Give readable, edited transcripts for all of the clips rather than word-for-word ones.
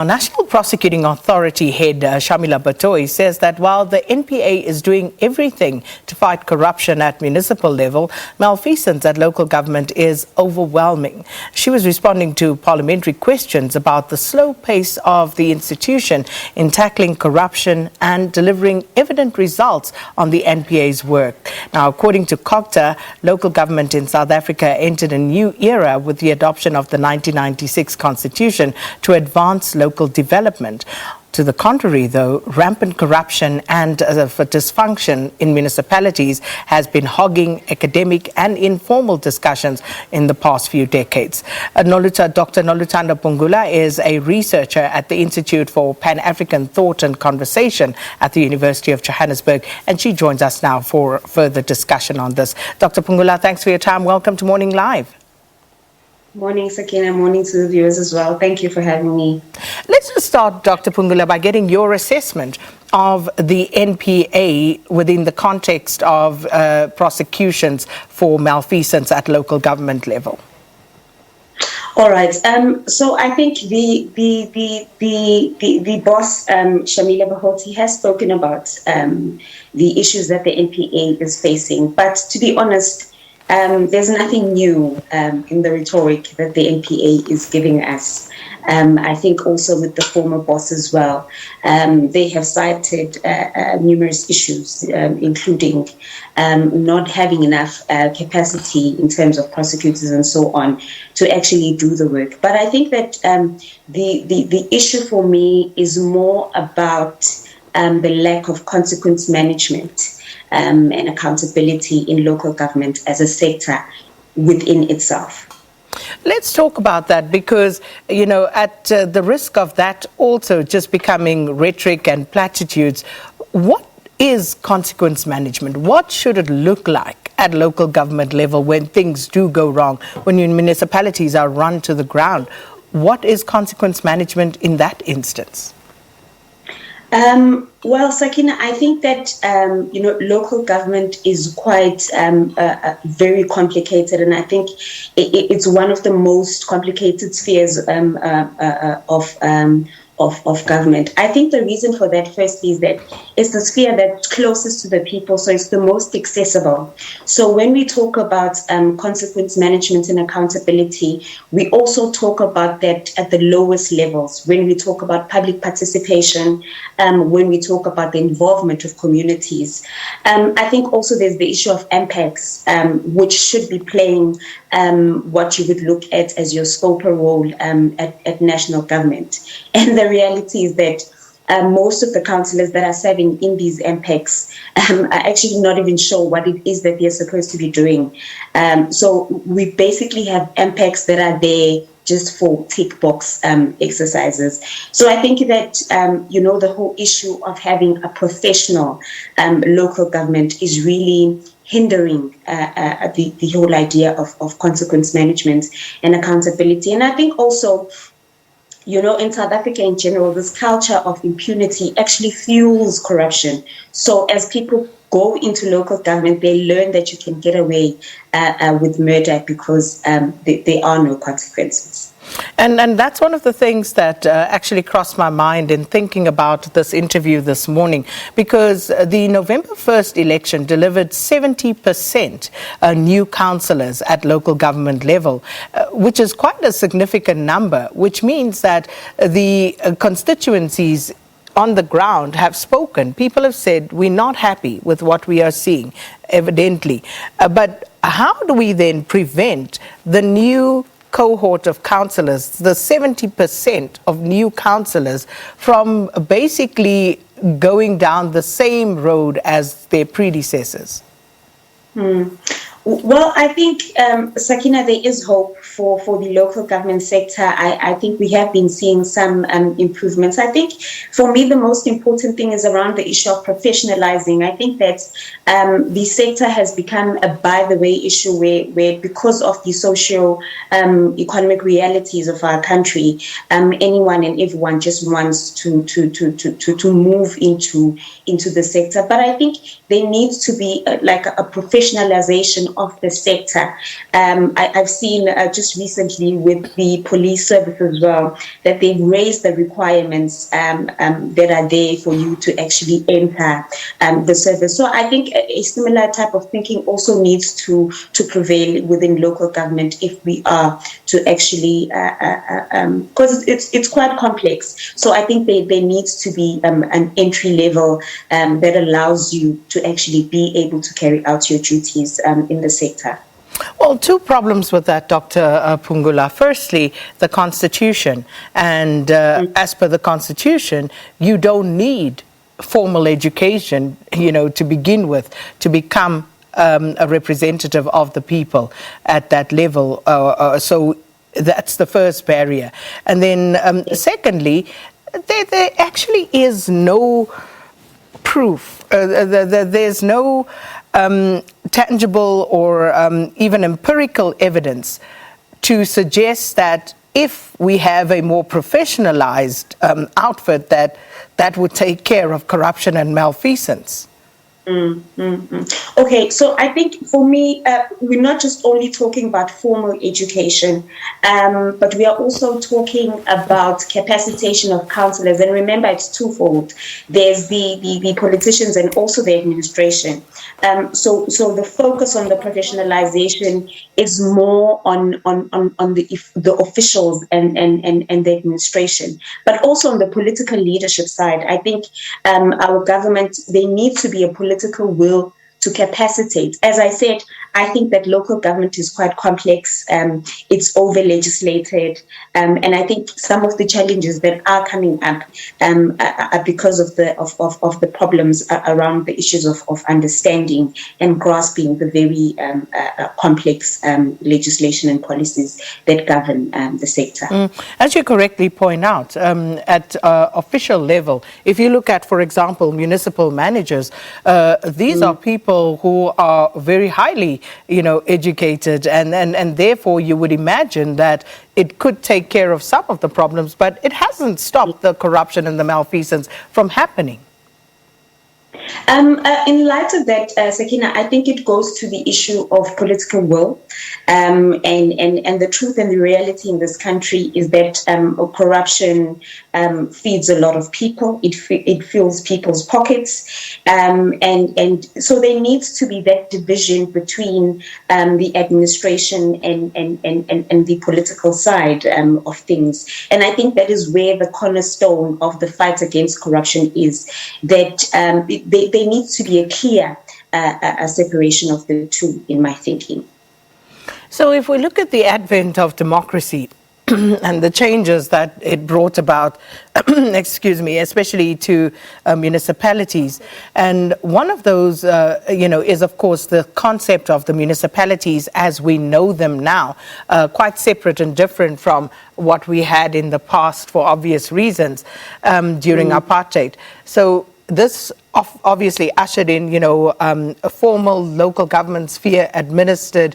National Prosecuting Authority head Shamila Batohi says that while the NPA is doing everything to fight corruption at municipal level, malfeasance at local government is overwhelming. She was responding to parliamentary questions about the slow pace of the institution in tackling corruption and delivering evident results on the NPA's work. Now, according to CoGTA, local government in South Africa entered a new era with the adoption of the 1996 Constitution to advance local development. To the contrary, though, rampant corruption and dysfunction in municipalities has been hogging academic and informal discussions in the past few decades. Dr. Noluthando Phungula is a researcher at the Institute for Pan-African Thought and Conversation at the University of Johannesburg, and she joins us now for further discussion on this. Dr. Phungula, thanks for your time. Welcome to Morning Live. Morning, Sakina. Morning to the viewers as well. Thank you for having me. Let's just start, Dr. Phungula, by getting your assessment of the NPA within the context of prosecutions for malfeasance at local government level. All right. So I think the boss, Shamila Batohi, has spoken about the issues that the NPA is facing. But to be honest, there's nothing new in the rhetoric that the NPA is giving us. I think also with the former boss as well, they have cited numerous issues, including not having enough capacity in terms of prosecutors and so on to actually do the work. But I think that the issue for me is more about the lack of consequence management and accountability in local government as a sector within itself. Let's talk about that because, you know, at the risk of that also just becoming rhetoric and platitudes, what is consequence management? What should it look like at local government level when things do go wrong, when your municipalities are run to the ground? What is consequence management in that instance? Well, Sakina, I think that, local government is quite very complicated, and I think it's one of the most complicated spheres of government. I think the reason for that, firstly, is that it's the sphere that's closest to the people, so it's the most accessible. So when we talk about consequence management and accountability, we also talk about that at the lowest levels, when we talk about public participation, when we talk about the involvement of communities. I think also there's the issue of impacts, which should be playing what you would look at as your scope or role at national government. And the reality is that most of the councillors that are serving in these MPACs are actually not even sure what it is that they're supposed to be doing. So we basically have MPACs that are there just for tick box exercises. So I think that, the whole issue of having a professional local government is really hindering the whole idea of consequence management and accountability. And I think also, in South Africa in general, this culture of impunity actually fuels corruption. So as people go into local government, they learn that you can get away with murder because there are no consequences. And that's one of the things that actually crossed my mind in thinking about this interview this morning, because the November 1st election delivered 70% new councillors at local government level, which is quite a significant number, which means that the constituencies on the ground have spoken. People have said, we're not happy with what we are seeing, evidently. But how do we then prevent the new cohort of councillors, the 70% of new councillors, from basically going down the same road as their predecessors? Well, I think, Sakina, there is hope for the local government sector. I think we have been seeing some improvements. I think, for me, the most important thing is around the issue of professionalizing. I think that the sector has become a by-the-way issue where because of the socio-economic realities of our country, anyone and everyone just wants to move into the sector. But I think there needs to be like a professionalization of the sector. I've seen, just just recently with the police service as well, that they've raised the requirements that are there for you to actually enter the service. So I think a similar type of thinking also needs to prevail within local government if we are to actually, because it's quite complex. So I think there needs to be an entry level that allows you to actually be able to carry out your duties in the sector. Well, two problems with that, Dr. Phungula. Firstly, the Constitution. And as per the Constitution, you don't need formal education, to begin with, to become a representative of the people at that level. So that's the first barrier. And then secondly, there actually is no proof. There's no tangible or even empirical evidence to suggest that if we have a more professionalized outfit that would take care of corruption and malfeasance. Okay, so I think for me, we're not just only talking about formal education, but we are also talking about capacitation of councillors. And remember, it's twofold. There's the politicians and also the administration. So the focus on the professionalization is more on the officials and the administration, but also on the political leadership side. I think our government, there needs to be a political will to capacitate. As I said, I think that local government is quite complex. It's over-legislated. And I think some of the challenges that are coming up are because of the problems around the issues of understanding and grasping the very complex legislation and policies that govern the sector. As you correctly point out, at official level, if you look at, for example, municipal managers, these are people who are very highly, educated, and therefore you would imagine that it could take care of some of the problems, but it hasn't stopped the corruption and the malfeasance from happening. In light of that, Sakina, I think it goes to the issue of political will, and the truth and the reality in this country is that corruption feeds a lot of people. It fills people's pockets, and so there needs to be that division between the administration and the political side of things. And I think that is where the cornerstone of the fight against corruption is, that there needs to be a clear separation of the two, in my thinking. So if we look at the advent of democracy and the changes that it brought about, especially to municipalities, and one of those, is of course the concept of the municipalities as we know them now, quite separate and different from what we had in the past for obvious reasons during apartheid. So this obviously ushered in, a formal local government sphere administered,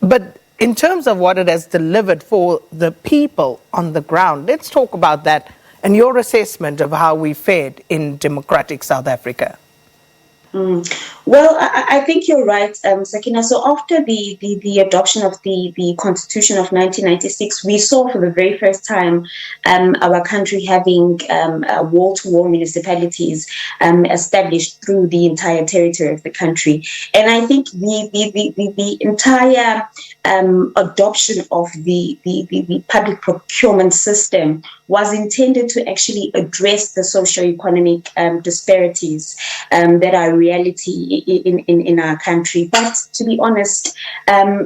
but in terms of what it has delivered for the people on the ground, let's talk about that and your assessment of how we fared in democratic South Africa. Well, I think you're right, Sakina. So after the adoption of the Constitution of 1996, we saw for the very first time our country having wall-to-wall municipalities established through the entire territory of the country. And I think the entire adoption of the public procurement system was intended to actually address the socio-economic disparities that are reality in our country. But to be honest, our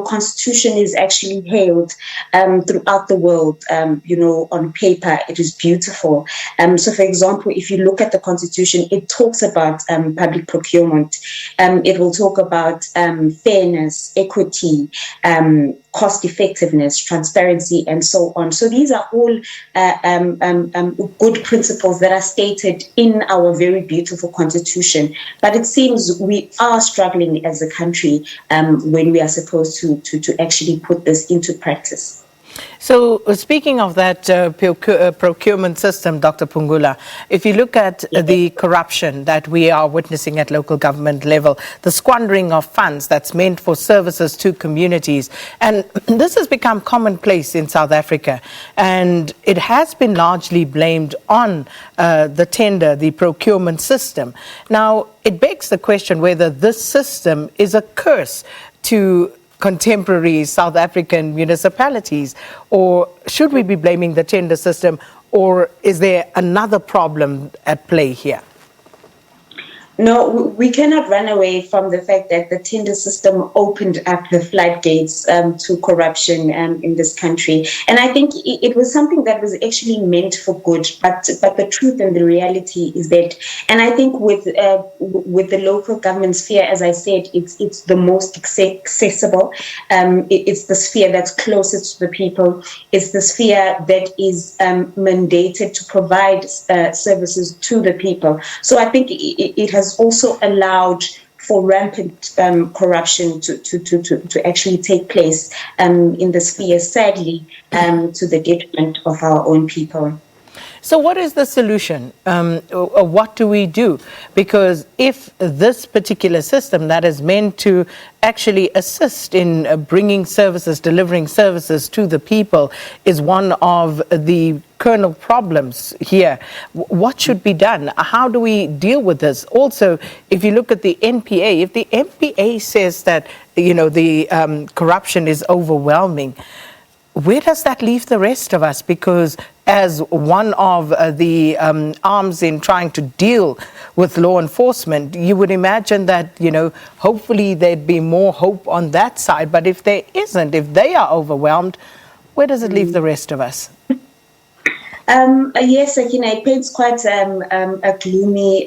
constitution is actually hailed throughout the world. On paper, it is beautiful. So, for example, if you look at the constitution, it talks about public procurement. It will talk about fairness, equity, cost effectiveness, transparency, and so on. So these are all good principles that are stated in our very beautiful constitution. But it seems we are struggling as a country when we are supposed to actually put this into practice. So speaking of that procurement system, Dr. Phungula, if you look at the corruption that we are witnessing at local government level, the squandering of funds that's meant for services to communities, and this has become commonplace in South Africa, and it has been largely blamed on the tender, the procurement system. Now, it begs the question whether this system is a curse to contemporary South African municipalities, or should we be blaming the tender system, or is there another problem at play here? No, we cannot run away from the fact that the tender system opened up the floodgates to corruption in this country. And I think it was something that was actually meant for good. But the truth and the reality is that, and I think with the local government sphere, as I said, it's the most accessible. It's the sphere that's closest to the people. It's the sphere that is mandated to provide services to the people. So I think it has also allowed for rampant corruption to actually take place in the sphere, sadly, to the detriment of our own people. So what is the solution? What do we do? Because if this particular system that is meant to actually assist in bringing services, delivering services to the people is one of the kernel problems here, what should be done? How do we deal with this? Also, if you look at the NPA, if the NPA says that, the corruption is overwhelming, where does that leave the rest of us? Because as one of the arms in trying to deal with law enforcement, you would imagine that, hopefully there'd be more hope on that side. But if there isn't, if they are overwhelmed, where does it leave the rest of us? Yes, it paints quite a gloomy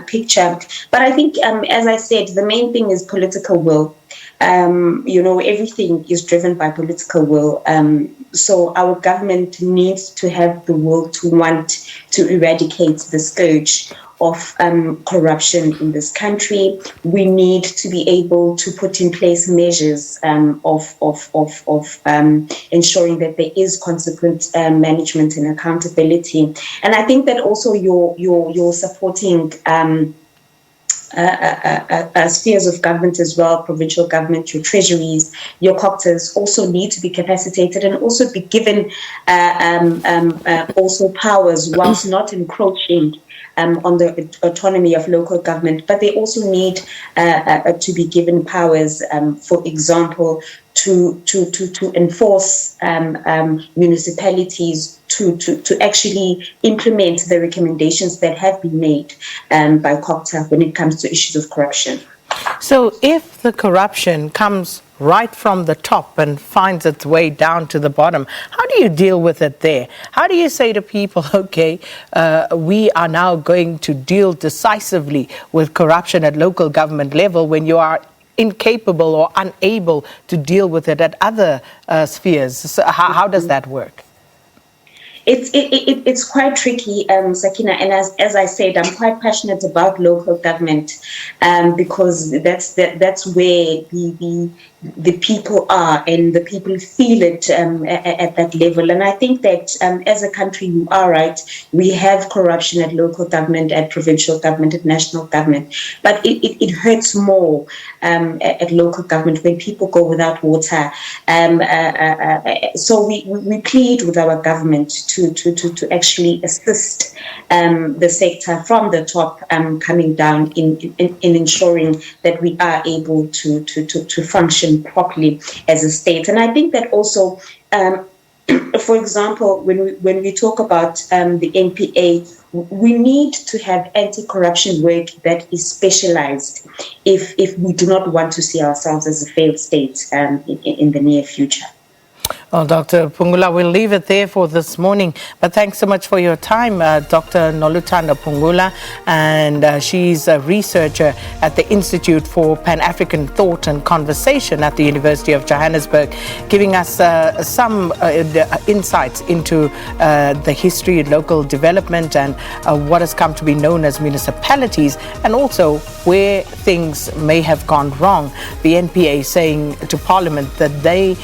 picture. But I think, as I said, the main thing is political will. Everything is driven by political will. So our government needs to have the will to want to eradicate the scourge of corruption in this country. We need to be able to put in place measures of ensuring that there is consequent management and accountability. And I think that also you're supporting spheres of government as well, provincial government, your treasuries, your CoGTAs also need to be capacitated and also be given also powers whilst not encroaching on the autonomy of local government, but they also need to be given powers, for example, to enforce municipalities to actually implement the recommendations that have been made by CoGTA when it comes to issues of corruption. So if the corruption comes right from the top and finds its way down to the bottom, how do you deal with it there? How do you say to people, okay, we are now going to deal decisively with corruption at local government level when you are incapable or unable to deal with it at other spheres? So how does that work? It's quite tricky, Sakina, and as I said, I'm quite passionate about local government because that's where the people are and the people feel it at that level. And I think that as a country, you are right, we have corruption at local government, at provincial government, at national government, but it hurts more at local government when people go without water. So we plead with our government to actually assist the sector from the top coming down in ensuring that we are able to function properly as a state. And I think that also, for example, when we talk about the NPA, we need to have anti-corruption work that is specialized if we do not want to see ourselves as a failed state in the near future. Well, Dr. Phungula, we'll leave it there for this morning. But thanks so much for your time, Dr. Noluthando Phungula. And she's a researcher at the Institute for Pan-African Thought and Conversation at the University of Johannesburg, giving us some insights into the history of local development and what has come to be known as municipalities, and also where things may have gone wrong. The NPA saying to Parliament that they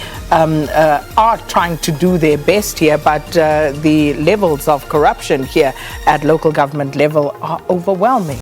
are trying to do their best here, but the levels of corruption here at local government level are overwhelming.